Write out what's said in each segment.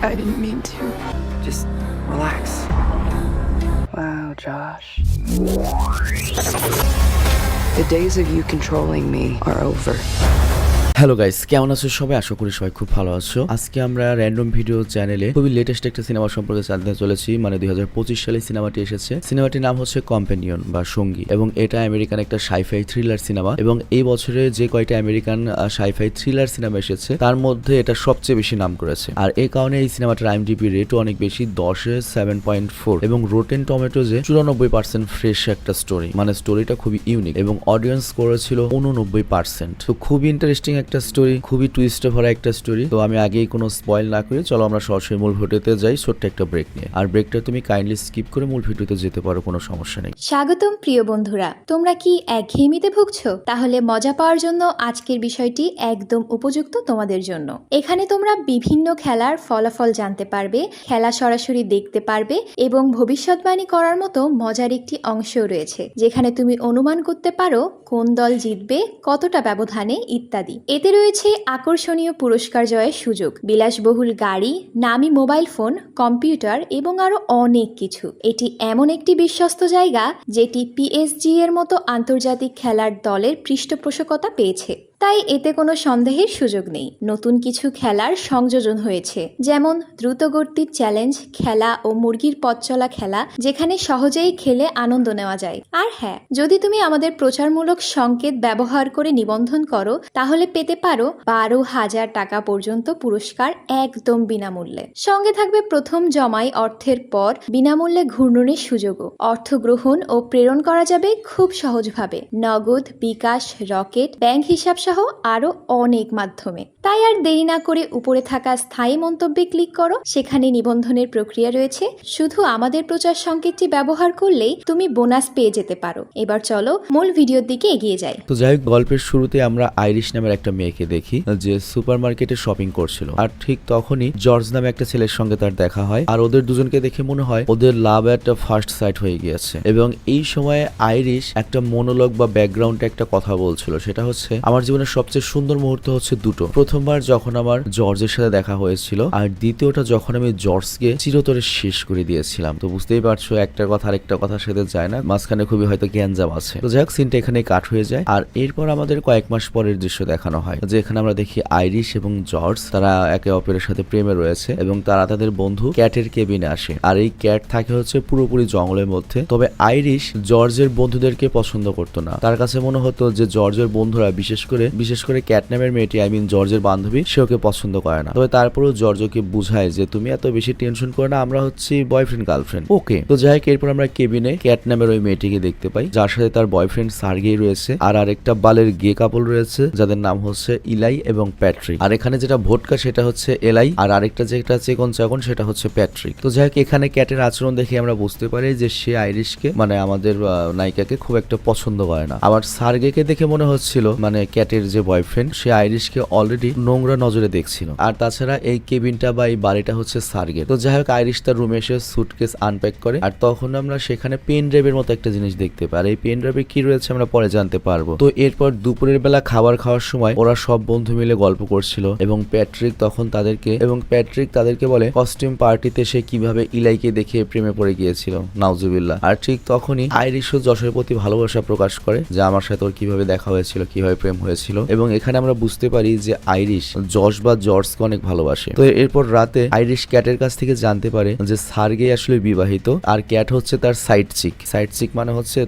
I didn't mean to. Just relax. Wow, Josh. The days of you controlling me are over. Hello guys, কেমন আছো সবাই? আশা করি সবাই খুব ভালো আছো। আজকে আমরা র্যান্ডম ভিডিও চ্যানেলে খুবই লেটেস্ট একটা সিনেমা সম্পর্কে জানতে চলেছি। মানে 2025 সালে সিনেমাটি এসেছে। সিনেমাটির নাম হচ্ছে কম্পেনিয়ন বা সঙ্গী, এবং এটা আমেরিকান একটা সাইফাই থ্রিলার সিনেমা। এবং এই বছরে যে কয়টা আমেরিকান সাইফাই থ্রিলার সিনেমা এসেছে তার মধ্যে এটা সবচেয়ে বেশি নাম করেছে। আর এই কারণে এই সিনেমাটার আইএমডিবি রেটও অনেক বেশি, 10-এ 7.4, এবং রোটেন টমেটোজে 94% ফ্রেশ একটা স্টোরি। মানে স্টোরিটা খুবই ইউনিক এবং অডিয়েন্স করেছিল 89%। তো খুবই ইন্টারেস্টিং একটা স্টোরি, খুবই টুইস্টে ভরা একটা স্টোরি। তো আমি আগেই কোনো স্পয়েল না করে চলো আমরা সরাসরি মূল ভিডিওতে যাই ছোট্ট একটা ব্রেক নিয়ে। আর ব্রেকটা তুমি কাইন্ডলি স্কিপ করে মূল ভিডিওতে যেতে পারো, কোনো সমস্যা নেই। স্বাগতম প্রিয় বন্ধুরা, তোমরা কি একঘেয়েমিতে ভুগছো? তাহলে মজা পাওয়ার জন্য আজকের বিষয়টি একদম উপযুক্ত তোমাদের জন্য। এখানে তোমরা বিভিন্ন খেলার ফলাফল জানতে পারবে, খেলা সরাসরি দেখতে পারবে এবং ভবিষ্যৎবাণী করার মতো মজার একটি অংশও রয়েছে, যেখানে তুমি অনুমান করতে পারো কোন দল জিতবে, কতটা ব্যবধানে ইত্যাদি। এতে রয়েছে আকর্ষণীয় পুরস্কার জয়ের সুযোগ, বিলাসবহুল গাড়ি, নামি মোবাইল ফোন, কম্পিউটার এবং আরো অনেক কিছু। এটি এমন একটি বিশ্বস্ত জায়গা যেটি পিএসজি এর মতো আন্তর্জাতিক খেলার দলের পৃষ্ঠপোষকতা পেয়েছে, তাই এতে কোনো সন্দেহের সুযোগ নেই। নতুন কিছু খেলার সংযোজন হয়েছে, যেমন দ্রুতগতির চ্যালেঞ্জ খেলা ও মুরগির পথ চলা খেলা, যেখানে সহজেই খেলে আনন্দ নেওয়া যায়। আর হ্যাঁ, যদি তুমি আমাদের প্রচারমূলক সংকেত ব্যবহার করে নিবন্ধন করো তাহলে পেতে পারো 12,000 টাকা পর্যন্ত পুরস্কার একদম বিনামূল্যে। সঙ্গে থাকবে প্রথম জমাই অর্থের পর বিনামূল্যে ঘূর্ণনের সুযোগও। অর্থ গ্রহণ ও প্রেরণ করা যাবে খুব সহজভাবে, নগদ, বিকাশ, রকেট, ব্যাংক হিসাব সহ আরো অনেক মাধ্যমে। তাই আর দেরি না করে উপরে থাকা স্থায়ী মন্তব্যে ক্লিক করো, সেখানে নিবন্ধনের প্রক্রিয়া রয়েছে। শুধু আমাদের প্রচার সংকেতটি ব্যবহার করলেই তুমি বোনাস পেয়ে যেতে পারো। এবার চলো মূল ভিডিওর দিকে এগিয়ে যাই। তো যাই হোক, গল্পের শুরুতে আমরা আইরিশ নামের একটা মেয়েকে দেখি যে সুপার মার্কেটে শপিং করছিল। আর ঠিক তখনই জর্জ নামে একটা ছেলের সঙ্গে তার দেখা হয়। আর ওদের দুজনকে দেখে মনে হয় ওদের লাভ একটা ফার্স্ট সাইট হয়ে গিয়েছে। এবং এই সময়ে আইরিশ একটা মনোলগ বা ব্যাকগ্রাউন্ডে একটা কথা বলছিল, সেটা হচ্ছে, আমার জীবনের সবচেয়ে সুন্দর মুহূর্ত হচ্ছে দুটো। প্রথমবার যখন আমার জর্জের সাথে দেখা হয়েছিল, আর দ্বিতীয়টা যখন আমি জর্জকে চিরতরে শেষ করে দিয়েছিলাম। তো বুঝতেই পারছো, একটা কথা আরেকটা কথার সাথে যায় না, মাঝখানে খুবই হয়তো গ্যাঞ্জাম আছে। তো যাই হোক, সিনটা এখানে কাট হয়ে যায়। আর এরপর আমাদের কয়েক মাস পরের দৃশ্য দেখানো হয়, যেখানে আমরা দেখি আইরিশ এবং জর্জ তারা একে অপরের সাথে প্রেমে রয়েছে এবং তারা তাদের বন্ধু ক্যাটের কেবিনে আসে। আর এই ক্যাট থাকে হচ্ছে পুরোপুরি জঙ্গলের মধ্যে। তবে আইরিশ জর্জের বন্ধুদেরকে পছন্দ করতো না। তার কাছে মনে হতো যে জর্জের বন্ধুরা, বিশেষ করে ক্যাট নামের মেয়েটি, জর্জের বান্ধবী, সে ওকে পছন্দ করে না। তবে তারপরেও জর্জ ওকে বুঝায় যে তুমি এত বেশি টেনশন করো না, আমরা হচ্ছি বয়ফ্রেন্ড গার্লফ্রেন্ড, ওকে। তো যাই হোক, এরপর আমরা কেবিনে ক্যাট নামের ওই মেয়েটিকে দেখতে পাই, যার সাথে তার বয়ফ্রেন্ড সার্গেই রয়েছে আর আরেকটা বালের গে কাপল রয়েছে, যাদের নাম হচ্ছে ইলাই এবং প্যাট্রিক। আর এখানে যেটা ভোটকা সেটা হচ্ছে এলাই, আর আরেকটা যেটা চেকন চাকন সেটা হচ্ছে প্যাট্রিক। তো যাই হোক, এখানে ক্যাটের আচরণ দেখে আমরা বুঝতে পারি যে সে আইরিশকে, মানে আমাদের নায়িকাকে, খুব একটা পছন্দ করে না। আবার সার্গেকে দেখে মনে হচ্ছিল, মানে ক্যাটের যে বয়ফ্রেন্ড, সে আইরিশকে অলরেডি নোংরা নজরে দেখছিল। আর তাছাড়া এই কেবিনটা বা এই বাড়িটা হচ্ছে সার্গের। তো যাই হোক, আইরিশ তার রুমে এসে সুটকেস আনপ্যাক করে। আর তখন আমরা সেখানে পেন ড্রাইভের মতো একটা জিনিস দেখতে পাই। আর এই পেন ড্রাইভে কি রয়েছে আমরা পরে জানতে পারবো। তো এরপর দুপুরের বেলা খাবার খাওয়ার সময় ওরা সব বন্ধু মিলে গল্প করছিল এবং প্যাট্রিক তাদেরকে বলে কস্টিউম পার্টিতে সে কিভাবে ইলাইকে দেখে প্রেমে পড়ে গিয়েছিল, নাউজুবিল্লাহ। আর ঠিক তখনই আইরিশও যশের প্রতি ভালোবাসা প্রকাশ করে, যে আমার সাথে ওর কিভাবে দেখা হয়েছিল, কিভাবে প্রেম হয়েছিল। এবং এখানে আমরা বুঝতে পারি যে আইরিশ যশ বা জর্জকে অনেক ভালোবাসে। তো এরপর রাতে আইরিশ ক্যাটের কাছ থেকে জানতে পারে যে সার্গে আসলে বিবাহিত আর ক্যাট হচ্ছে তার সাইড চিক মানে হচ্ছে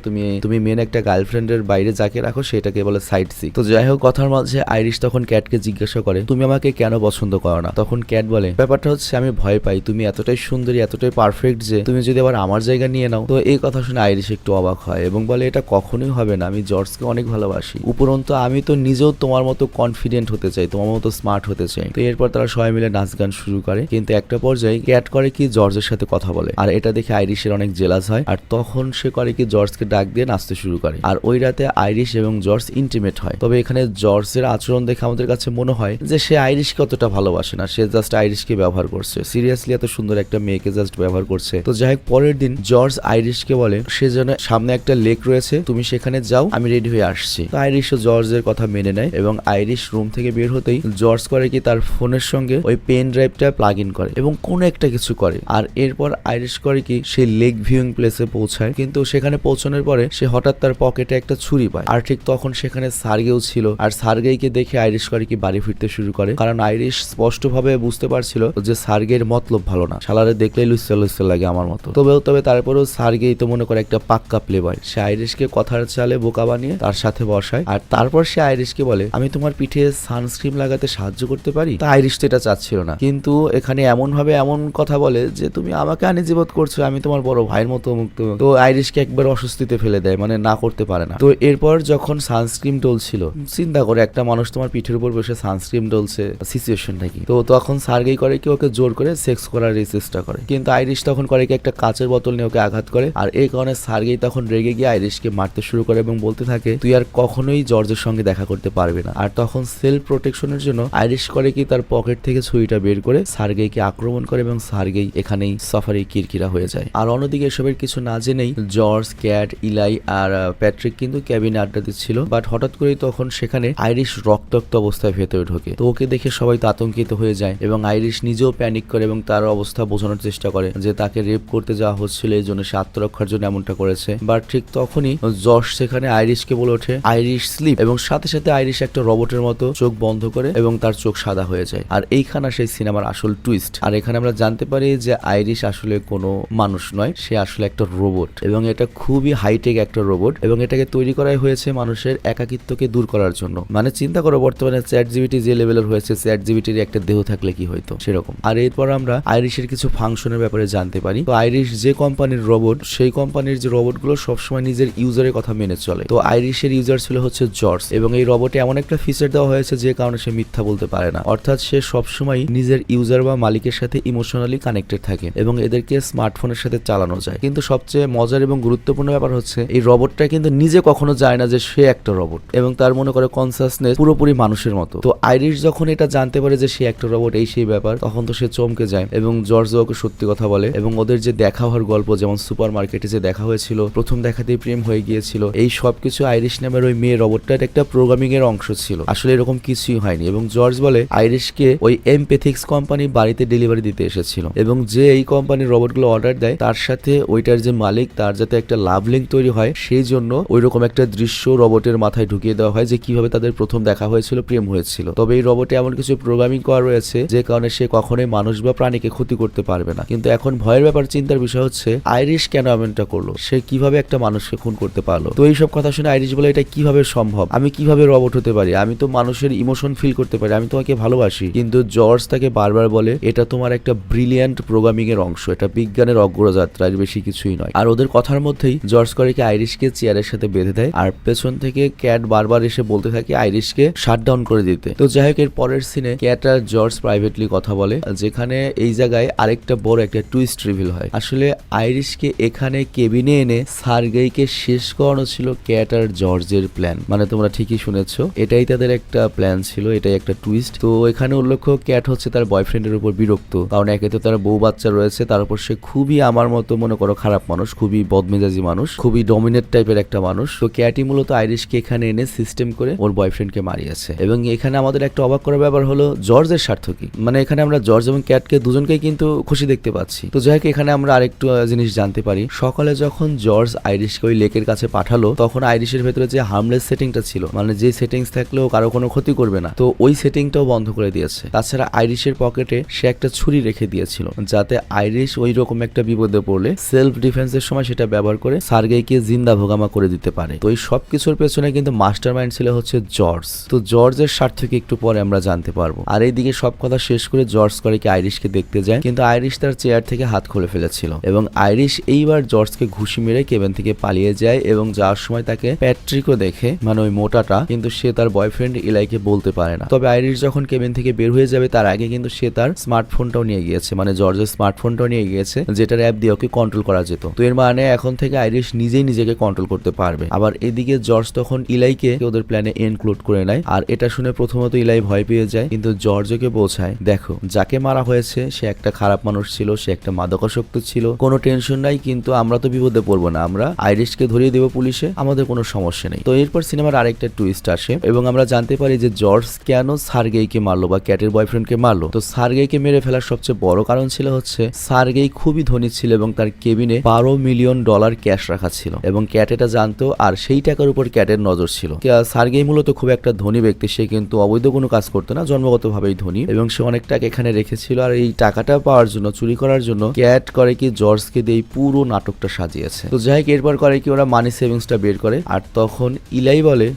তুমি মেন একটা গার্লফ্রেন্ডের বাইরে যাকে রাখো সেটাকে বলে সাইড চিক। তো যাই হোক, কথার মাঝে আইরিশ তখন ক্যাটকে জিজ্ঞাসা করে, তুমি আমাকে কেন পছন্দ করো না? তখন ক্যাট বলে, ব্যাপারটা হচ্ছে আমি ভয় পাই, তুমি এতটাই সুন্দরী, এতটাই পারফেক্ট যে তুমি যদি আবার আমার জায়গা নিয়ে নাও। তো এই কথা শুনে আইরিশ একটু অবাক হয় এবং বলে, এটা কখনোই হবে না, আমি জর্জকে অনেক ভালোবাসি, উপরন্তু আমি তো নিজেও তোমার মতো কনফিডেন্ট হতে চাই, তোমার মতো স্মার্ট হতে চাই। তো এরপর তারা সবাই মিলে নাচ গান শুরু করে, কিন্তু একটা পর্যায়ে ক্যাট করে কি জর্জের সাথে কথা বলে। আর এটা দেখে আইরিশের অনেক জেলাস হয়। আর তখন সে করে কি জর্জকে ডাক দিয়ে নাচতে শুরু করে। আর ওই রাতে আইরিশ এবং জর্জ ইন্টিমেট হয়। তবে এখানে জর্জের আচরণ দেখে আমাদের কাছে মনে হয় যে সে আইরিশকে অতটা ভালোবাসে না, সে জাস্ট আইরিশকে ব্যবহার করছে। সিরিয়াসলি এত সুন্দর একটা মেয়েকে জাস্ট ব্যবহার করছে। তো যাই হোক, পরের দিন জর্জ আইরিশকে বলে সে যেন সামনে একটা লেক রয়েছে, তুমি সেখানে যাও, আমি রেডি হয়ে আসছি। তো আইরিশ ও জর্জের কথা মেনে নেয় এবং আইরিশ রুম থেকে বের হতেই জর্জ করে কি তার ফোনের সঙ্গে ওই পেন ড্রাইভটা প্লাগ ইন করে এবং কোনো একটা কিছু করে। আর এরপর আইরিশ করে কি সে লেক ভিউইং প্লেসে পৌঁছায়, কিন্তু সেখানে পৌঁছানোর পরে সে হঠাৎ তার পকেটে একটা ছুরি পায়। আর ঠিক তখন সেখানে সার্গেও ছিল, আর সার্গেইকে দেখে আইরিশ করে কি বাড়ি ফিরতে শুরু করে, কারণ আইরিশ স্পষ্টভাবে বুঝতে পারছিল যে সার্গের মতলব ভালো না, শালারে দেখলেই লুইসা লুইসা লাগে আমার মতো। তবে তারপরেও সার্গেই তো মনে করে একটা পাক্কা প্লে বয়, সে আইরিশকে কথার চালে বোকা বানিয়ে তার সাথে বসায়। আর তারপর সে আইরিশকে বলে আমি তোমার পিঠে সানস্ক্রিন লাগাতে সাহায্য করতে পারি। তা আইরিশ তো এটা চাচ্ছিল না, কিন্তু এখানে এমন কথা বলে যে তুমি আমাকে আনিজিবত করছো, আমি তোমার বড় ভাইয়ের মতো মুক্ত। তো আইরিশকে একবার অস্বস্তিতে ফেলে দেয়, মানে না করতে পারে না। তো এরপর যখন সানস্ক্রিন ডলছিল, চিন্তা করে একটা মানুষ তোমার পিঠের উপর বসে সানস্ক্রিন ডলছে, সিচুয়েশনটা কি? তো তখন সার্গেই করে কি ওকে জোর করে সেক্স করার চেষ্টা করে, কিন্তু আইরিশ তখন করে কি একটা কাচের বোতল নিয়ে ওকে আঘাত করে। আর এই কারণে সার্গেই তখন রেগে গিয়ে আইরিশকে মারতে শুরু করে এবং বলতে থাকে তুই আর কখনোই জর্জের সঙ্গে দেখা করতে পারবি না। আর তখন সেলফ প্রোটেকশনের জন্য আইরিশ করে কি তার পকেট থেকে ছুরিটা বের করে সার্গেইকে আক্রমণ করে এবং সার্গেই এখানেই সাফারি কিরকিরা হয়ে যায়। আর অন্যদিকে এসবের কিছু না জেনেই জর্জ, ক্যাট, ইলাই আর প্যাট্রিক কিন্তু ক্যাবিনে আড্ডা দিচ্ছিল, বাট হঠাৎ করেই তখন সেখানে আইরিশ রক্তাক্ত অবস্থায় ভেতরে ঢোকে। তো ওকে দেখে সবাই তো আতঙ্কিত হয়ে যায় এবং আইরিশ নিজেও প্যানিক করে এবং তার অবস্থা বোঝানোর চেষ্টা করে যে তাকে রেপ করতে যাওয়া হচ্ছিল, এই জন্য সে আত্মরক্ষার জন্য এমনটা করেছে। বাট ঠিক তখনই জর্জ সেখানে আইরিশকে বলে ওঠে আইরিশ স্লিপ, এবং সাথে সাথে আইরিশ একটা রোবটের মতো চোখ বন্ধ করে এবং তার চোখ সাদা হয়ে যায়। আর এইখানে সেই সিনেমার আসল টুইস্ট। আর এখানে আমরা জানতে পারি যে আইরিশ আসলে কোনো মানুষ নয়, সে আসলে একটা রোবট, এবং এটা খুবই হাইটেক একটা রোবট, এবং এটাকে তৈরি করাই হয়েছে মানুষের একাকিত্বকে দূর করার জন্য। মানে চিন্তা করো বর্তমানে চ্যাট জিপিটি যে লেভেলের হয়েছে, চ্যাট জিপিটির একটা দেহ থাকলে কি হয়তো সেরকম। আর এরপর আমরা আইরিশের কিছু ফাংশনের ব্যাপারে জানতে পারি। তো আইরিশ যে কোম্পানির রোবট, সেই কোম্পানির যে রোবটগুলো সবসময় নিজের ইউজারের কথা মেনে চলে। তো আইরিশের ইউজার ছিল হচ্ছে জর্জ, এবং এই রোবটে এমন একটা ফিচার দেওয়া হয়েছে যে কারণে সে মিথ্যা বলতে পারে না, অর্থাৎ সে সবসময় নিজের ইউজার বা মালিকের সাথে ইমোশনালি কানেক্টেড থাকে এবং এদেরকে স্মার্টফোনের সাথে চালানো যায়। কিন্তু সবচেয়ে মজার এবং গুরুত্বপূর্ণ ব্যাপার হচ্ছে এই রোবটটা কিন্তু নিজে কখনো যায় না যে সে একটা রোবট, এবং তার মনে করে কনসাসনেস পুরোপুরি মানুষের মতো। তো আইরিশ যখন এটা জানতে পারে যে সে একটা রোবট, এই সেই ব্যাপার, তখন তো সে চমকে যায় এবং জর্জ ওকে সত্যি কথা বলে এবং ওদের যে দেখা হওয়ার গল্প, যেমন সুপার মার্কেটে যে দেখা হয়েছিল, প্রথম দেখাতেই প্রেম হয়ে গিয়েছিল, এই সবকিছু আইরিশ নামের ওই মেয়ে রোবটটার একটা প্রোগ্রামিং এর অংশ ছিল। আসলে এরকম কিছুই হয়নি, এবং জর্জ বলে আইরিশকে ওই এমপেথিক্স কোম্পানি বাড়িতে ডেলিভারি দিতে এসেছিল, এবং যে এই কোম্পানির রোবটগুলো অর্ডার দেয় তার সাথে ওইটার যে মালিক তার যাতে একটা লাভ লিঙ্ক তৈরি হয়, সেই জন্য ওইরকম একটা দৃশ্য রোবটের মাথায় ঢুকিয়ে দেওয়া হয় যে কিভাবে তাদের প্রথম দেখা হয়েছিল, প্রেম হয়েছিল। তবে এই রোবটে এমন কিছু প্রোগ্রামিং করা রয়েছে যে কারণে সে কখনোই মানুষ বা প্রাণীকে ক্ষতি করতে পারবে না। কিন্তু এখন ভয়ের ব্যাপার, চিন্তার বিষয় হচ্ছে আইরিশ কেন এমনটা করলো, সে কিভাবে একটা মানুষকে খুন করতে পারলো। তো এইসব কথা শুনে আইরিশ বলে এটা কিভাবে সম্ভব, আমি কিভাবে রোবট হতে পারি, আমি তো মানুষের ইমোশন ফিল করতে পারি, আমি তোমাকে ভালোবাসি। কিন্তু জর্জ তাকে বারবার বলে এটা তোমার একটা ব্রিলিয়ান্ট প্রোগ্রামিং এর অংশ, এটা বিজ্ঞানের অগ্রযাত্রা, এর বেশি কিছুই নয়। আর ওদের কথার মধ্যেই জর্জ করে কি আইরিশকে চেয়ারের সাথে বেঁধে দেয়, আর পেছন থেকে ক্যাট বারবার এসে বলতে থাকে আইরিশকে শাটডাউন করে দিতে। তো যাই হোক, এর পরের সিনে ক্যাট আর জর্জ প্রাইভেটলি কথা বলে, যেখানে এই জায়গায় আরেকটা বড় একটা টুইস্ট রিভিল হয়। আসলে আইরিশকে এখানে কেবিনে এনে সার্গেইকে শেষ করানো ছিল ক্যাট আর জর্জের প্ল্যান। মানে তোমরা ঠিকই শুনেছো, এটাই তাদের একটা প্ল্যান ছিল, এটাই একটা টুইস্ট। তো এখানে উল্লেখ্য ক্যাট হচ্ছে তার বয়ফ্রেন্ডের উপর বিরক্ত, কারণ একে তো তার বউ বাচ্চা রয়েছে, তার উপর সে খুবই আমার মতো মনে করো খারাপ মানুষ, খুবই বদমেজাজি মানুষ, খুবই ডমিনেট টাইপের একটা মানুষ। তো ক্যাটই মূলত আইরিশকে এখানে এনে সিস্টেম করে ওর বয়ফ্রেন্ডকে মারিয়েছে। এবং এখানে আমাদের একটা অবাক করার ব্যাপার হলো জর্জের স্বার্থ কি, মানে এখানে আমরা জর্জ এবং ক্যাটকে দুজনকেই কিন্তু খুশি দেখতে পাচ্ছি। তো যাই হোক, এখানে আমরা আরেকটু জিনিস জানতে পারি। সকালে যখন জর্জ আইরিশকে ওই লেকের কাছে পাঠালো, তখন আইরিশের ভেতরে যে হার্মলেস সেটিংটা ছিল, মানে যে সেটিংস থাকলেও কারো কোনো ক্ষতি করবে না, তো ওই সেটিংটাও বন্ধ করে দিয়েছে। তাছাড়া আইরিশের পকেটে সে একটা ছুরি রেখে দিয়েছিল, যাতে আইরিশ ওই রকম একটা বিপদে পড়লে সেলফ ডিফেন্সের সময় সেটা ব্যবহার করে সার্গেইকে জিন্দা ভোগামা করে দিতে পারে। তো এই সব কিছুর পেছনে কিন্তু মাস্টার মাইন্ড ছিল হচ্ছে জর্জ। তো জর্জের স্বার্থকে একটু পরে আমরা জানতে পারবো। আর এইদিকে সব কথা শেষ করে জর্জ করে কি আইরিশকে দেখতে যায়, কিন্তু আইরিশ তার চেয়ার থেকে হাত খুলে ফেলেছিল, এবং আইরিশ এইবার জর্জকে ঘুষি মেরে কেবিন থেকে পালিয়ে যায়। এবং যাওয়ার সময় তাকে প্যাট্রিকও দেখে, মানে ওই মোটাটা, কিন্তু সে তার বয়ফ্রেন্ড ইলাইকে বলতে পারে না। তবে আইরিশ যখন কেবিন থেকে বের হয়ে যাবে তার আগে কিন্তু সে তার স্মার্টফোনটাও নিয়ে গিয়েছে, মানে জর্জের স্মার্টফোনটাও নিয়ে গিয়েছে, যেটার অ্যাপ দিয়ে ওকে কন্ট্রোল করা যেত। তো এর মানে এখন থেকে আইরিশ নিজেই নিজেকে কন্ট্রোল করতে পারবে। আবার এদিকে জর্জ তখন ইলাইকে ওদের প্ল্যানে ইনক্লুড করে নেয়। আর এটা শুনে প্রথমত ইলাই ভয় পেয়ে যায়, কিন্তু জর্জকে বোঝায় দেখো যাকে মারা হয়েছে সে একটা খারাপ মানুষ ছিল, সে একটা মাদকাসক্ত ছিল, কোনো টেনশন নাই, কিন্তু আমরা তো বিপদে পড়বো না, আমরা আইরিশকে ধরিয়ে দেবো পুলিশে, আমাদের কোনো সমস্যা নেই। তো এরপর সিনেমার আরেকটা টুইস্ট সেভিংসটা আসে এবং আমরা জানতে পারি যে জর্জ কেন সার্গেইকে মারলো বা ক্যাটের বয়ফ্রেন্ডকে মারলো। তো সার্গেইকে মেরে ফেলার সবচেয়ে বড় কারণ ছিল হচ্ছে সার্গেই খুবই ধনী ছিল এবং তার কেবিনে $12 মিলিয়ন ক্যাশ রাখা ছিল এবং ক্যাট এটা জানতো আর সেই টাকার উপর ক্যাটের নজর ছিল। সার্গেই মূলত খুব একটা ধনী ব্যক্তি, সে কিন্তু অবৈধ কোনো কাজ করতো না, জন্মগতভাবেই ধনী এবং সে অনেক টাকা এখানে রেখেছিল। আর এই টাকাটা পাওয়ার জন্য, চুরি করার জন্য ক্যাট করে কি জর্জকে দিয়ে পুরো নাটকটা সাজিয়েছে। তো যাই হোক, এরপর করে কি ওরা মানি সেভিংসটা বের করে আর তখন ইলাই বলে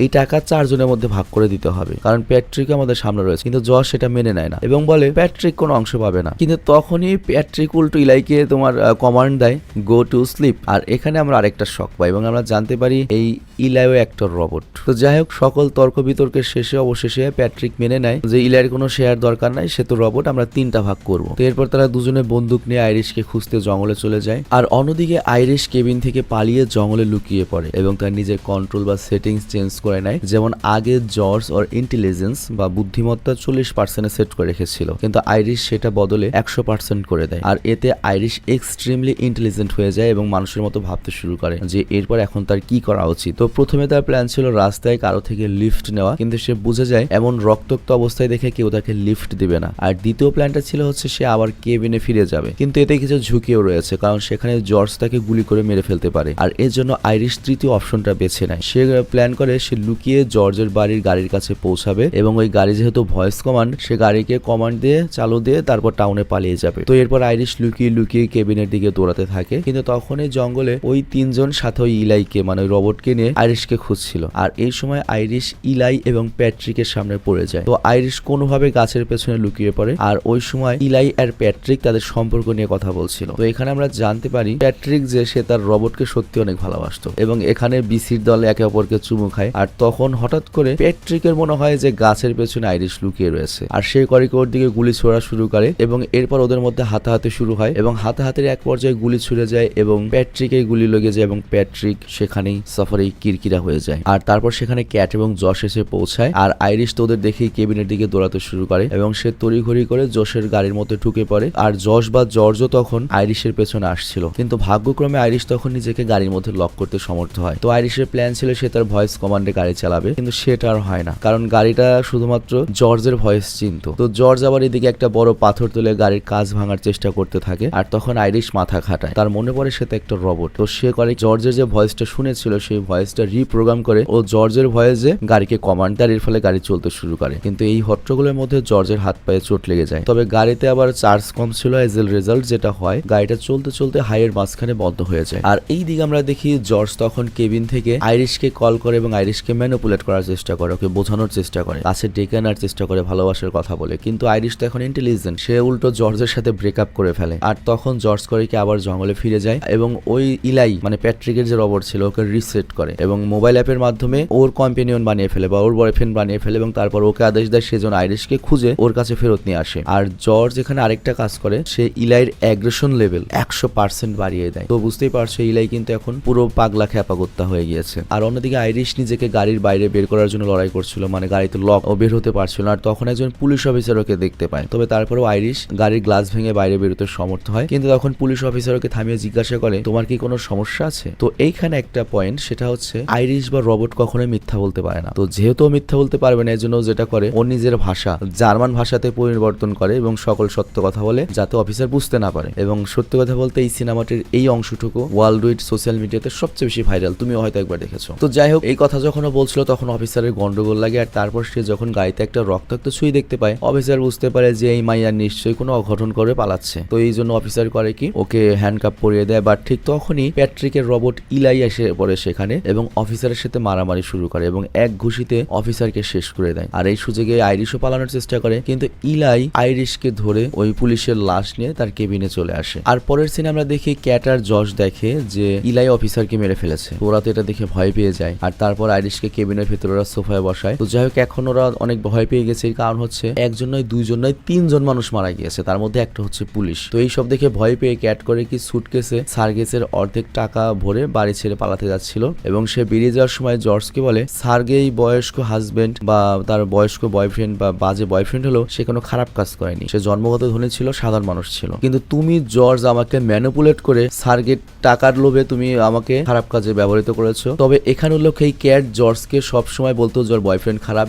এই টাকা 4 জনের মধ্যে ভাগ করে দিতে হবে কারণ প্যাট্রিক আমাদের সামনে রয়েছে। কিন্তু জর্জ সেটা মেনে নেয় না এবং বলে প্যাট্রিক কোনো অংশ পাবে না। কিন্তু তখনই প্যাট্রিক উল্টো ইলাইকে তোমার কমান্ড দেয় গো টু স্লিপ। আর এখানে আমরা আরেকটা শক পাই এবং আমরা জানতে পারি এই ইলাইও একটা রোবট। তো যাই হোক, সকল তর্ক বিতর্কের শেষে অবশেষে প্যাট্রিক মেনে নেয় যে ইলাইয়ের কোনো শেয়ার দরকার নাই, সে তো রোবট, আমরা 3টা ভাগ করব। তো এরপর তারা দুজনে বন্দুক নিয়ে আইরিশকে খুঁজতে জঙ্গলে চলে যায়। আর অন্যদিকে আইরিশ কেবিন থেকে পালিয়ে জঙ্গলে লুকিয়ে পড়ে এবং তার নিজের কন্ট্রোল বা সেটিংস চেঞ্জ করে নেয়। যেমন আগে জর্জ ওর ইন্টেলিজেন্স বা বুদ্ধিমত্তা 40% সেট করে রেখেছিল, কিন্তু আইরিশ সেটা বদলে 100% করে দেয়। আর এতে আইরিশ এক্সট্রিমলি ইন্টেলিজেন্ট হয়ে যায় এবং মানুষের মতো ভাবতে শুরু করে যে এরপর এখন তার কি করা উচিত। তো প্রথমে তার প্ল্যান ছিল রাস্তায় কারো থেকে লিফট নেওয়া, কিন্তু সে বুঝে যায় এমন রক্তাক্ত অবস্থায় দেখে কেউ তাকে লিফট দিবে না। আর দ্বিতীয় প্ল্যানটা ছিল হচ্ছে সে আবার কেবিনে ফিরে যাবে, কিন্তু এতে কিছু ঝুঁকিও রয়েছে কারণ সেখানে জর্জ তাকে গুলি করে মেরে ফেলতে পারে। আর এর জন্য আইরিশ তৃতীয় অপশনটা বেছে নেয়। সে প্ল্যান করে সে লুকিয়ে জর্জের বাড়ির গাড়ির কাছে পৌঁছাবে এবং ওই গাড়ি যেহেতু ভয়েস কমান্ড, সে গাড়িকে কমান্ড দিয়ে চালু দিয়ে তারপর টাউনে পালিয়ে যাবে। তো এরপর আইরিশ লুকিয়ে কেবিনের দিকে দৌড়াতে থাকে, কিন্তু তখন এই জঙ্গলে ওই 3 জন সাথে ওই ইলাইকে মানে ওই রোবটকে নিয়ে আইরিশকে খুঁজছিল। আর এই সময় আইরিশ ইলাই এবং প্যাট্রিকের সামনে পড়ে যায়। তো আইরিশ কোনোভাবে গাছের পেছনে লুকিয়ে পড়ে আর ওই সময় ইলাই আর প্যাট্রিক তাদের সম্পর্ক নিয়ে কথা বলছিল। তো এখানে আমরা জানতে পারি প্যাট্রিক যে সে তার রোবটকে সত্যি অনেক ভালোবাসতো এবং এখানে বিসির দলে একে অপরকে চুমু খায়। আর তখন হঠাৎ করে প্যাট্রিকের মনে হয় যে গাছের পেছনে আইরিশ লুকিয়ে রয়েছে আর সে ওর দিকে গুলি ছোড়া শুরু করে এবং এরপর ওদের মধ্যে হাতাহাতি শুরু হয় এবং হাতাহাতির এক পর্যায়ে গুলি ছুড়ে যায় এবং প্যাট্রিকে গুলি লেগে যায় এবং প্যাট্রিক সেখানেই সফরেই কিরকিরা হয়ে যায়। আর তারপর সেখানে ক্যাট এবং জশ এসে পৌঁছায় আর আইরিশ তো ওদের দেখেই কেবিনের দিকে দৌড়াতে শুরু করে এবং সে তড়িঘড়ি করে জশের গাড়ির মধ্যে ঢুকে পড়ে। আর জশ বা জর্জও তখন আইরিশের পেছনে আসছিল, কিন্তু ভাগ্যক্রমে আইরিশ তখন নিজেকে গাড়ির মধ্যে লক করতে সমর্থ হয়। তো আইরিশের প্ল্যান ছিল সে তার ভয়েস কমান্ডে গাড়ি চালাবে, কিন্তু সেটা আর হয় না কারণ গাড়িটা শুধুমাত্র জর্জের ভয়েস চিনতো। তো জর্জ আবার এদিকে একটা বড় পাথর তুলে গাড়ির কাঁচ ভাঙার চেষ্টা করতে থাকে আর তখন আইরিশ মাথা খাটায়, তার মনে পড়ে সে তো একটা রোবট। তো সে করে জর্জের যে ভয়েসটা শুনেছিল সেই ভয়েসটা রিপ্রোগ্রাম করে ও জর্জের ভয়েসে গাড়িকে কমান্ড দেয়, এর ফলে গাড়ি চলতে শুরু করে। কিন্তু এই হট্টগোলের মধ্যে জর্জের হাত পায়ে চোট লেগে যায়, তবে গাড়িতে আবার চার্জ কম ছিল। এজ এ রেজাল্ট যেটা হয় গাড়িটা চলতে চলতে হাইয়ের মাঝখানে বন্ধ হয়ে যায়। আর এই দিকে আমরা দেখি জর্জ তখন কেবিন থেকে আইরিশকে কল করে এবং আইরিশকে ম্যানিপুলেট করার চেষ্টা করে, ওকে বোঝানোর চেষ্টা করে, কাছে ডেকে আনার চেষ্টা করে, ভালোবাসার কথা বলে। কিন্তু আইরিশ তো এখন ইন্টেলিজেন্ট, সে উল্টো জর্জের সাথে ব্রেকআপ করে ফেলে। আর তখন জর্জ করে কি আবার জঙ্গলে ফিরে যায় এবং ওই ইলাই মানে প্যাট্রিকের যে রোবট ছিল ওকে রিসেট করে এবং মোবাইল অ্যাপের মাধ্যমে ওর কম্পেনিয়ন বানিয়ে ফেলে বা ওর বয়ফ্রেন্ড বানিয়ে ফেলে এবং তারপর ওকে আদেশ দেয় সেজন আইরিশকে খুঁজে ওর কাছে ফেরত নিয়ে আসে। আর জর্জ এখানে আরেকটা কাজ করে, সে ইলাইয়ের অ্যাগ্রেশন লেভেল 100% বাড়িয়ে দেয়। তো বুঝতেই পারছো ইলাই কিন্তু এখন পুরো পাগলা খ্যাপাগোত্তা হয়ে গিয়েছে। আর অন্যদিকে আইরিশ নিজেকে গাড়ির বাইরে বের করার জন্য লড়াই করছিল, মানে গাড়িতে লক ও বের হতে পারছিল। আর তখন একজন পুলিশ অফিসার ওকে দেখতে পায়, তবে তারপরেও আইরিশ গাড়ির গ্লাস ভেঙে বাইরে বেরোতে সমর্থ হয়। কিন্তু তখন পুলিশ অফিসার ওকে থামিয়ে জিজ্ঞাসা করে তোমার কি কোনো সমস্যা আছে? তো এইখানে একটা পয়েন্ট, সেটা হচ্ছে আইরিশ বা রোবট কখনোই মিথ্যা বলতে পারে না। তো যেহেতু মিথ্যা বলতে পারবে না, এর জন্য যেটা করে ও নিজের ভাষা জার্মান ভাষাতে পরিবর্তন করে এবং সকল সত্য কথা বলে যাতে অফিসার বুঝতে না পারে। এবং সত্যি কথা বলতে এই সিনেমাটির এই অংশটুকু ওয়ার্ল্ড উইড সোশ্যাল মিডিয়াতে সবচেয়ে বেশি ভাইরাল, তুমিও হয়তো একবার দেখেছো। তো যাই হোক, এই কথা যখন বলছিল তখন অফিসারের গন্ডগোল লাগে। আর তারপর সে যখন গাড়িতে একটা রক্তাক্ত সুই দেখতে পায়, অফিসার বুঝতে পারে যে এই মাইয়া নিশ্চয়ই কোনো অঘটন করে পালাচ্ছে। তো এই জন্য অফিসার করে কি ওকে হ্যান্ডকাপ পরিয়ে দেয়। বাট ঠিক তখনই প্যাট্রিকের রোবট ইলাই এসে পড়ে সেখানে এবং অফিসারের সাথে মারামারি শুরু করে এবং এক ঘুষিতে অফিসারকে শেষ করে দেয়। আর এই সুযোগে আইরিশও পালানোর চেষ্টা করে, কিন্তু ইলাই আইরিশকে ধরে ওই পুলিশের লাশ নিয়ে তার কেবিনে চলে আসে। আর পরের সিনে আমরা দেখি ক্যাট আর জশ দেখে যে ইলাই অফিসারকে মেরে ফেলেছে। ওরা তো এটা দেখে ভয় পেয়ে যায় আর তারপর আইরিশকে কেবিনের ভেতরে ওরা সোফায় বসায়। তো যাই হোক, এখন ওরা অনেক ভয় পেয়ে গেছে, কারণ হচ্ছে একজন নয়, দুইজন নয়, 3 জন মানুষ মারা গিয়েছে, তার মধ্যে একটা হচ্ছে পুলিশ। তো এই সব দেখে ভয় পেয়ে ক্যাট করে কি সুটকেসে সার্গেসের অর্ধেক টাকা ভরে বাড়ি ছেড়ে পালাতে যাচ্ছিল এবং সে বেরিয়ে যাওয়ার সময় জর্জকে বলে সার্গেই বয়স্ক হাজবেন্ড বা তার বয়স্ক বয়ফ্রেন্ড বা বাজে বয়ফ্রেন্ড হলো সে কোনো খারাপ কাজ করেনি, সে জন্মগত ধনী ছিল, সাধারণ মানুষ ছিল। কিন্তু তুমি জর্জ আমাকে ম্যানিপুলেট করে সার্গের টাকার লোভে তুমি আমাকে খারাপ কাজে ব্যবহৃত করেছো। তবে এখানে উল্লেখ এই ক্যাট জর্জকে সবসময় বলতো জোর বয়ফ্রেন্ড খারাপ,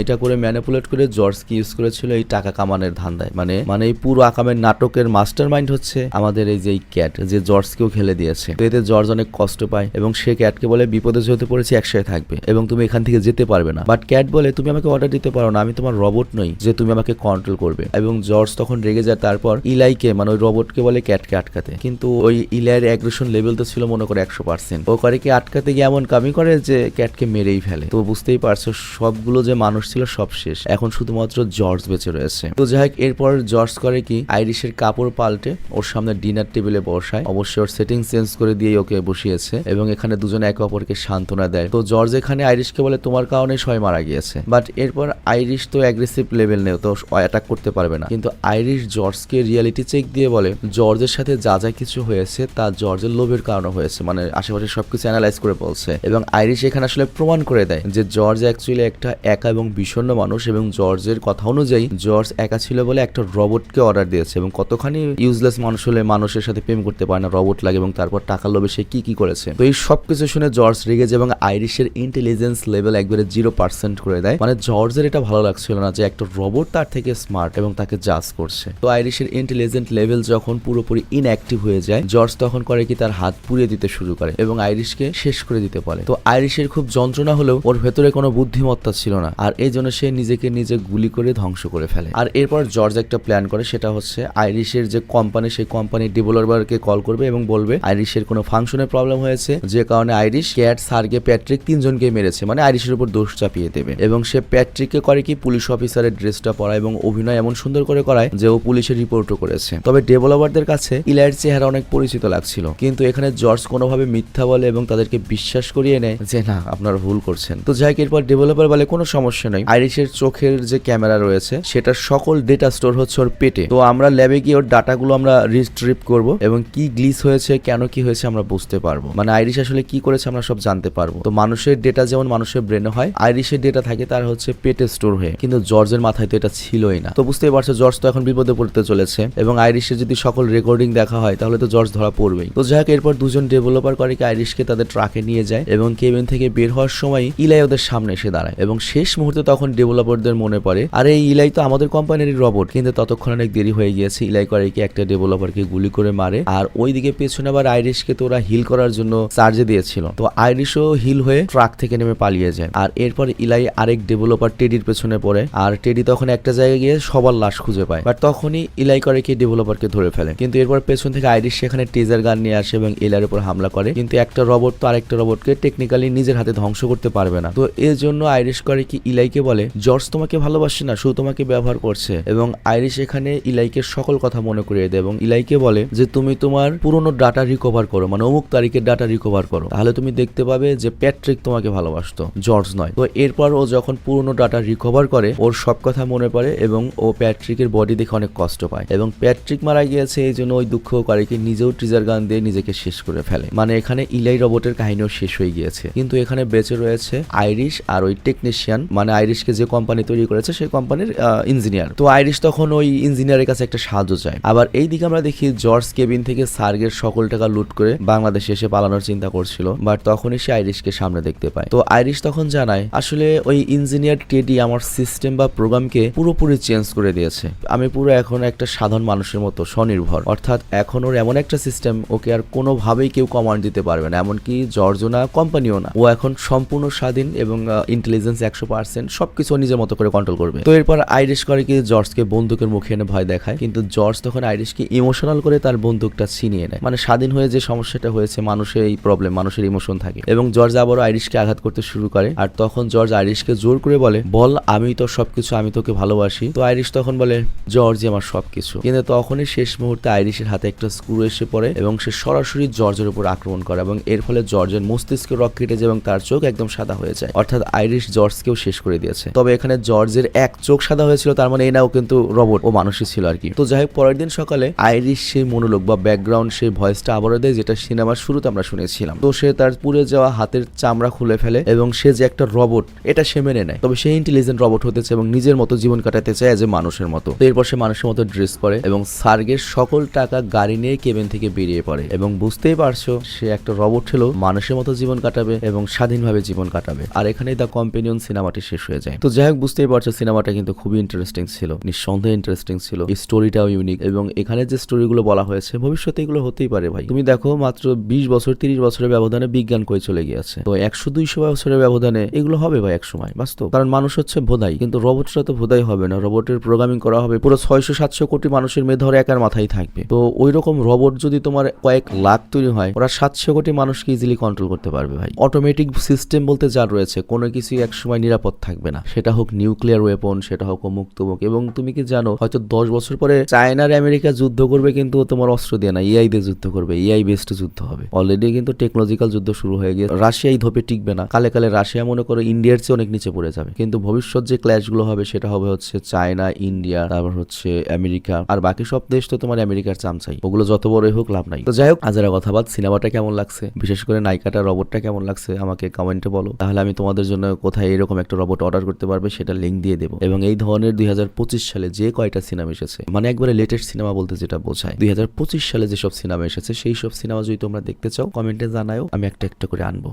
এটা করে ম্যানিপুলেট করে জর্জকে ইউজ করেছিল এই টাকা কামানোর ধান্দায়। মানে এই পুরো আকামের নাটকের মাস্টার মাইন্ড হচ্ছে আমাদের এই যে ক্যাট, যে জর্জকেও খেলে দিয়েছে। তো এতে জর্জ অনেক কষ্ট পায় এবং সে ক্যাটকে বলে বিপদে যেতে পড়েছি, একসাথে থাকবে এবং তুমি এখান থেকে যেতে পারবে না। বাট ক্যাট বলে তুমি আমাকে অর্ডার দিতে পারো না, আমি তোমার রোবট নই যে তুমি আমাকে কন্ট্রোল করবে। এবং জর্জ তখন রেগে যায়। তারপর ইলাইকে মানে ওই রোবটকে বলে ক্যাটকে আটকাতে, কিন্তু ওই ইলাইয়ের অ্যাগ্রেশন লেভেল তো ছিল মনে করে 100%। ও করে কি আটকাতে গিয়ে এমন কামি করে যে ক্যাটকে মেরেই ফেলে। তো বুঝতেই পারছো সবগুলো যে মানুষ ছিল সব শেষ, এখন শুধুমাত্র জর্জ বেঁচে রয়েছে। তো যাই হোক, এরপর জর্জ করে কি আইরিশের কাপড় পাল্টে ওর সামনে ডিনার টেবিলে বসায়। অবশ্যই ওর সেটিং চেঞ্জ করে দিয়ে ওকে বসিয়েছে এবং এখানে দুজনে একে অপরকে সান্ত্বনা দেয়। তো জর্জ এখানে আইরিশকে বলে তোমার কারণে সবাই মারা গিয়েছে। বাট এরপর আইরিশ তো অ্যাগ্রেসিভ লেভেল নেই, তো অ্যাটাক করতে পারবে না। কিন্তু আইরিশ জর্জকে রিয়ালিটি চেক দিয়ে বলে জর্জের সাথে যা যা কিছু হয়েছে তা জর্জের লোভের কারণে হয়েছে, মানে আশেপাশে সবকিছু অ্যানালাইজ করে বলছে। এবং আইরিশ এখানে আসলে প্রমাণ করে দেয় যে জর্জ অ্যাকচুয়ালি একটা একা এবং বিষণ্ণ মানুষ এবং জর্জের কথা অনুযায়ী জর্জ একা ছিল বলে একটা রোবটকে অর্ডার দিয়েছে। এবং কতখানি ইউজলেস মানুষ হলে মানুষের সাথে প্রেম করতে পারে না, রোবট লাগে। এবং তারপর টাকার লোভে সে কি করেছে। তো এই সবকিছু শুনে জর্জ রেগে যায় এবং আইরিশের ইন্টেলিজেন্স লেভেল একবারে 0% করে দেয়। মানে জর্জের এটা ভালো লাগছিল না যে একটা রোবট তার থেকে স্মার্ট এবং তাকে জাজ করছে। তো আইরিশের ইন্টেলিজেন্ট লেভেল যখন পুরোপুরি ইনঅ্যাক্টিভ হয়ে যায়, জর্জ তখন করে কি তার হাত পুড়িয়ে দিতে শুরু করে এবং আইরিশকে শেষ করে দিতে পারে। তো আইরিশের খুব যন্ত্রণা হলেও ওর ভেতরে কোনো বুদ্ধিমত্তা ছিল না, আর এই জন্য সে নিজেকে নিজে গুলি করে ধ্বংস করে ফেলে। আর এরপর জর্জ একটা প্ল্যান করে, সেটা হচ্ছে আইরিশের যে কোম্পানি সেই কোম্পানির ডেভেলপারকে কল করবে এবং বলবে আইরিশের কোনো ফাংশনের প্রবলেম হয়েছে, যে কারণে আইরিশ ক্যাট, সার্গে, প্যাট্রিক তিনজনকে মেরেছে। মানে আইরিশের উপর দোষ চাপিয়ে দেবে। এবং সে প্যাট্রিককে করে কি পুলিশ অফিসারের ড্রেসটা পরায় এবং অভিনয় এমন সুন্দর করে করায় যে ও পুলিশের রিপোর্টও করেছে। তবে ডেভেলপারদের কাছে ইলাইয়ের চেহারা অনেক পরিচিত লাগছিল, কিন্তু এখানে জর্জ কোনোভাবে মিথ্যা বলে এবং তাদেরকে বিশ্বাস করিয়ে নেয় যে না আপনারা ভুল করছেন। তো যাই এরপর ডেভেলপার বলে কোনো সমস্যা নয়, আইরিশের চোখের যে ক্যামেরা রয়েছে সেটার সকল ডেটা স্টোর হচ্ছে ওর পেটে। তো আমরা ল্যাবে গিয়ে ওর ডাটাগুলো আমরা রিস্ট্রিপ করব এবং কি গ্লিচ হয়েছে, কেন কি হয়েছে আমরা বুঝতে পারবো। মানে আইরিশ আসলে কি করেছে আমরা সব জানতে পারবো। তো মানুষের ডেটা যেমন মানুষের ব্রেনে হয়, আইরিশের ডেটা থাকে তার হচ্ছে পেটে স্টোর হয়ে, কিন্তু জর্জের মাথায় তো এটা ছিলই না। তো বুঝতেই পারছো জর্জ তো এখন বিপদে পড়তে চলেছে এবং আইরিশের যদি সকল রেকর্ডিং দেখা হয় তাহলে তো জর্জ ধরা পড়বেই। তো যাই হোক, এরপর দুজন ডেভেলপার করে কি আইরিশকে তাদের ট্রাকে নিয়ে যায় এবং কেবিন থেকে বের হওয়ার সময় ইলাই ওদের সামনে এসে দাঁড়ায় এবং শেষ মুহূর্তে তখন ডেভেলপারদের মনে পড়ে আরে এই ইলাই তো আমাদের কোম্পানির রোবট। কিন্তু ততক্ষণ অনেক দেরি হয়ে গিয়েছে। ইলাই করে কি একটা ডেভেলপারকে গুলি করে মারে, আর ওইদিকে পেছনে আবার আইরিশকে তো ওরা হিল করার জন্য চার্জে দিয়েছিল। তো আইরিশও হিল হয়ে ট্রাক থেকে নেমে পালিয়ে যায়। আর এরপর ইলাই আরেক ডেভেলপার টেডির পেছনে পড়ে, আর টেডি তখন একটা জায়গায় গিয়ে সবার লাশ খুঁজে পায়। বাট তখনই ইলাই করে কি ডেভেলপারকে ধরে ফেলে। কিন্তু এরপর পেছন থেকে আইরিশ সেখানে টেজার গান নিয়ে আসে এবং ইলাইয়ের উপর হামলা করে। কিন্তু একটা রোবট তো আরেকটা রোবটকে টেকনিক্যালি নিজের হাতে ধ্বংস করতে পারবে না। তো এর জন্য আইরিশ করে কি ইলাইকে বলে জর্জ তোমাকে ভালোবাসে না, শুধু তোমাকে ব্যবহার করছে। এবং আইরিশ এখানে ইলাইকে সকল কথা মনে করিয়ে দেয় এবং ইলাইকে বলে যে তুমি তোমার পুরনো ডাটা রিকভার করো, মানে অমুক তারিখের ডাটা রিকভার করো, তাহলে তুমি দেখতে পাবে যে প্যাট্রিক তোমাকে ভালোবাসতো, জর্জ নয়। তো এরপর ও যখন পুরনো ডাটা রিকভার করে ওর সব কথা মনে পড়ে এবং ও প্যাট্রিকের বডি দেখে অনেক কষ্ট পায় এবং প্যাট্রিক মারা গিয়েছে এই জন্য ওই দুঃখ করে কি নিজেও ট্রিজার গান দিয়ে নিজেকে শেষ করে ফেলে। মানে এখানে ইলাই রোবটের কাহিনীও শেষ হয়ে গিয়েছে, কিন্তু এখানে বেঁচে রয়েছে আইরিশ আর ওই টেকনিশিয়ান, মানে আইরিশকে যে কোম্পানি তৈরি করেছে সেই কোম্পানির ইঞ্জিনিয়ার। তো আইরিশ তখন ওই ইঞ্জিনিয়ারের কাছে একটা সাহায্য চায়। আবার এইদিকে আমরা দেখি জর্জ কেবিন থেকে সার্গের সকল টাকা লুট করে বাংলাদেশে এসে পালানোর চিন্তা করছিল, বাট তখনই সে আইরিশকে সামনে দেখতে পায়। তো আইরিশ তখন জানায় আসলে ওই ইঞ্জিনিয়ার টেডি আমার সিস্টেম বা প্রোগ্রামকে পুরোপুরি চেঞ্জ করে দিয়েছে। আমি পুরো এখন একটা সাধারণ মানুষের মতো স্বনির্ভর, অর্থাৎ এখন ওর এমন একটা সিস্টেম ওকে আর কোনোভাবেই কেউ কমান্ড দিতে পারবে না, এমনকি জর্জও না কোম্পানিও না। ও এখন সম্পূর্ণ স্বাধীন এবং ইন্টেলিজেন্স 100%, সবকিছু নিজের মতো করে কন্ট্রোল করবে। তো এরপর আইরিশ করে কি জর্জকে বন্দুকের মুখে এনে ভয় দেখায়, কিন্তু জর্জ তখন আইরিশকে ইমোশনাল করে তার বন্দুকটা ছিনিয়ে নেয়। মানে স্বাধীন হয়ে যে সমস্যাটা হয়েছে, মানুষের এই প্রবলেম, মানুষের ইমোশন থাকে। এবং জর্জ আবারও আইরিশকে আঘাত করতে শুরু করে, আর তখন জর্জ আইরিশকে জোর করে বলে বল আমি তো সবকিছু, আমি তোকে ভালোবাসি। তো আইরিশ তখন বলে জর্জই আমার সবকিছু। কিন্তু তখনই শেষ মুহূর্তে আইরিশের হাতে একটা স্ক্রু এসে পড়ে এবং সে সরাসরি জর্জের উপর আক্রমণ করে এবং এর ফলে জর্জের মস্তিষ্কে রক কেটে যায় এবং তার চোখ একদম সাদা হয়ে যায়, অর্থাৎ আইরিশ জর্জকেও শেষ করে দিয়েছে। তবে এখানে জর্জের এক চোখ সাদা হয়েছিল, তার মানে এই নাও কিন্তু রোবট, ও মানুষই ছিল আর কি। তো যাই হোক, পরের দিন সকালে আইরিশ সেই মনোলোগ বা ব্যাকগ্রাউন্ড সেই ভয়েসটা আবারও দেয় যেটা সিনেমার শুরুতে আমরা শুনেছিলাম। তো সে তার পুড়ে যাওয়া হাতের চামড়া খুলে ফেলে এবং সে যে একটা রোবট এটা সে মেনে নেয়। তবে সে ইন্টেলিজেন্ট রোবট হতে চায় এবং নিজের মতো জীবন কাটাতে চায় এজ এ মানুষের মতো। তো এরপর সে মানুষের মতো ড্রেস পরে এবং সার্গের সকল টাকা গাড়ি নিয়ে কেবিন থেকে বেরিয়ে পড়ে এবং বুঝতেই পারছো সে একটা রোবট হলেও মানুষের মতো জীবন কাটাবে এবং স্বাধীনভাবে জীবন কাটাবে। আর এখানেই দ্য কম্পেনিয়ন সিনেমাটি শেষ হয়ে যায়। তো যাই হোক, বুঝতেই পারছো সিনেমাটা কিন্তু খুবই ইন্টারেস্টিং ছিল, নিঃসন্দেহে ইন্টারেস্টিং ছিল। এই স্টোরিটাও ইউনিক, এবং এখানে যে স্টোরিগুলো বলা হয়েছে ভবিষ্যতে এগুলো হতেই পারে ভাই। তুমি দেখো মাত্র 20 বছর 30 বছরের ব্যবধানে বিজ্ঞান কই চলে গিয়েছে, তো 100-200 বছরের ব্যবধানে এগুলো হবে ভাই এক সময় বাস্তব। কারণ মানুষ হচ্ছে ভোদাই, কিন্তু রোবটরা তো ভোদাই হবে না। রোবটের প্রোগ্রামিং করা হবে পুরো 600-700 কোটি মানুষের মেধরে একার মাথায় থাকবে। তো ওই রকম রোবট যদি তোমার কয়েক লাখ তৈরি হয়, ওরা 700 কোটি মানুষকে ইজিলি কন্ট্রোল করতে পারবে ভাই। অটোমেটিক সিস্টেম বলতে যা রয়েছে, কোনো কিছুই একসময় নিরাপদ থাকবে না, সেটা হোক নিউক্লিয়ার ওয়েপন, সেটা হোক মুক্তমুখ। এবং তুমি কি জানো, হয়তো 10 বছর পরে চায়নার আমেরিকা যুদ্ধ করবে, কিন্তু তোমার অস্ত্র দিয়ে না, এআই দিয়ে যুদ্ধ করবে, এআই বেসড যুদ্ধ হবে। অলরেডি কিন্তু টেকনোলজিক্যাল যুদ্ধ শুরু হয়ে গিয়েছে। রাশিয়াই ধোপে টিকবে না, কালে কালে রাশিয়া মনে করো ইন্ডিয়ার চেয়ে অনেক নিচে পড়ে যাবে। কিন্তু ভবিষ্যৎ যে ক্ল্যাশগুলো হবে সেটা হবে হচ্ছে চায়না, ইন্ডিয়া, তারপর হচ্ছে আমেরিকা, আর বাকি সব দেশ তো তোমার আমেরিকার চামচাই, ওগুলো যত বড়ই হোক লাভ নাই। তো যাই হোক, আজারা কথা বাদ, সিনেমাটা কেমন লাগছে, বিশেষ করে নায়িকাটা রোবটটা কেমন লাগছে আমাকে কমেন্টে বলো, তাহলে আমি তোমাদের জন্য কোথায় এরকম একটা রোবট অর্ডার করতে পারবে সেটা লিঙ্ক দিয়ে দেবো। এবং এই ধরনের 2025 সালে যে কয়টা সিনেমা এসেছে, মানে একবারে লেটেস্ট সিনেমা বলতে যেটা বোঝায়, 2025 সালে যেসব সিনেমা এসেছে সেই সব সিনেমা যদি তোমরা দেখতে চাও কমেন্টে জানাও, আমি একটা একটা করে আনবো।